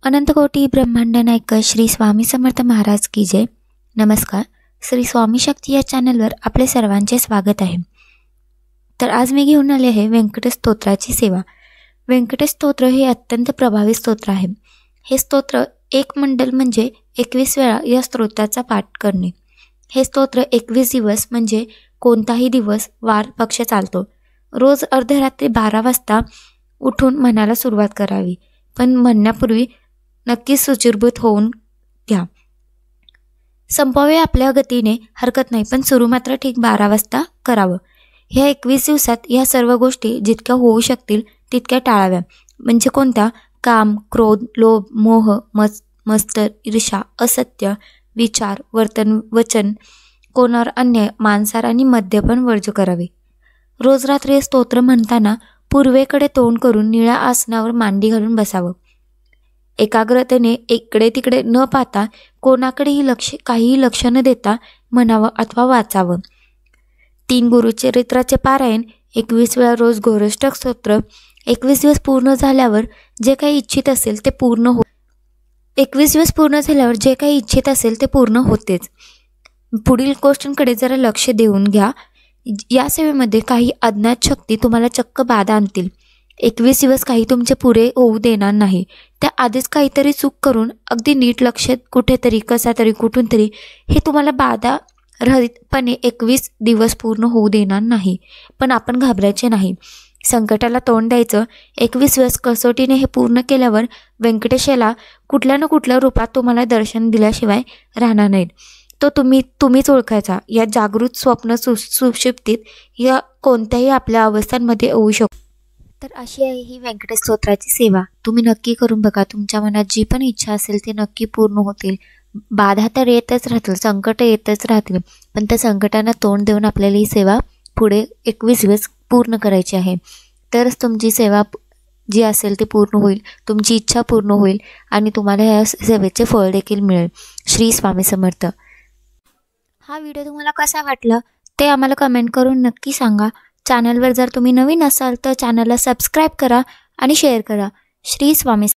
अनंतकोटी ब्रह्मांड नायक श्री स्वामी समर्थ महाराज की जय। नमस्कार, श्री स्वामी शक्ती या चॅनलवर आपले सर्वांचे स्वागत आहे। तर आज मी घेऊन आले आहे व्यंकटेश स्तोत्राची सेवा। व्यंकटेश स्तोत्र हे अत्यंत प्रभावी स्तोत्र आहे। हे स्तोत्र एक मंडल म्हणजे 21 वेळा या स्तोत्राचा पाठ करणे। हे स्तोत्र 21 दिवस म्हणजे कोणताही दिवस वार पक्ष चालतो। रोज अर्धरात्री 12 वाजता उठून म्हणायला सुरुवात करावी, पण म्हणण्यापूर्वी नक्की सुचिरभूत होऊन घ्या। संपवे आपल्या गतीने हरकत नाही, पण सुरू मात्र ठीक 12 वाजता करावं। ह्या 21 दिवसात या सर्व गोष्टी जितक्या होऊ शकतील तितक्या टाळाव्या। म्हणजे कोणत्या? काम, क्रोध, लोभ, मोह, मत्सर, ईर्ष्या, असत्य विचार, वर्तन, वचन, कोणावर अन्याय, मांसाहार आणि मद्यपान वर्ज्य करावे। रोज रात्री हे स्तोत्र म्हणताना पूर्वेकडे तोंड करून निळ्या आसनावर मांडी घालून बसावं। एकाग्रतेने इकडे तिकडे न पाहता कोणाकडेही काहीही लक्ष न देता म्हणावं अथवा वाचावं। 3 गुरुचरित्राचे पारायण 21 वेळा रोज घोरष्टक स्तोत्र 21 दिवस पूर्ण झाल्यावर जे काही इच्छित असेल ते पूर्ण 21 दिवस पूर्ण झाल्यावर जे काही इच्छित असेल ते पूर्ण होतेच। पुढील गोष्टींकडे जरा लक्ष देऊन घ्या। या सेवेमध्ये काही अज्ञात शक्ती तुम्हाला चक्क बाधा आणतील। 21 दिवस काही तुमचे पुरे होऊ देणार नाही। त्या आधीच काहीतरी चूक करून अगदी नीट लक्ष कुठेतरी कसा तरी कुठून तरी हे तुम्हाला बाधा रहितपणे 21 दिवस पूर्ण होऊ देणार नाही। पण आपण घाबरायचे नाही, संकटाला तोंड द्यायचं। 21 दिवस कसोटीने हे पूर्ण केल्यावर व्यंकटेशाला कुठल्या ना कुठल्या रूपात तुम्हाला दर्शन दिल्याशिवाय राहणार नाहीत। तो तुम्हीच ओळखायचा। या जागृत स्वप्न सुषुप्तीत या कोणत्याही आपल्या अवस्थांमध्ये होऊ शकतो। तर अशी आहे ही व्यंकटेश स्तोत्राची सेवा। तुम्ही नक्की करून बघा। तुमच्या मनात जी पण इच्छा असेल ते नक्की पूर्ण होतील। बाधा तर येतच राहतील, संकट येतच राहतील, पण त्या संकटांना तोंड देऊन आपल्याला ही सेवा पुढे 21 दिवस पूर्ण करायची आहे। तरच तुमची सेवा जी असेल ती पूर्ण होईल, तुमची इच्छा पूर्ण होईल आणि तुम्हाला या सेवेचे फळ देखील मिळेल। श्री स्वामी समर्थ। हा व्हिडिओ तुम्हाला कसा वाटला ते आम्हाला कमेंट करून नक्की सांगा। चॅनलवर जर तुम्ही नवीन असाल तर चॅनलला सबस्क्राईब करा आणि शेअर करा। श्री स्वामी।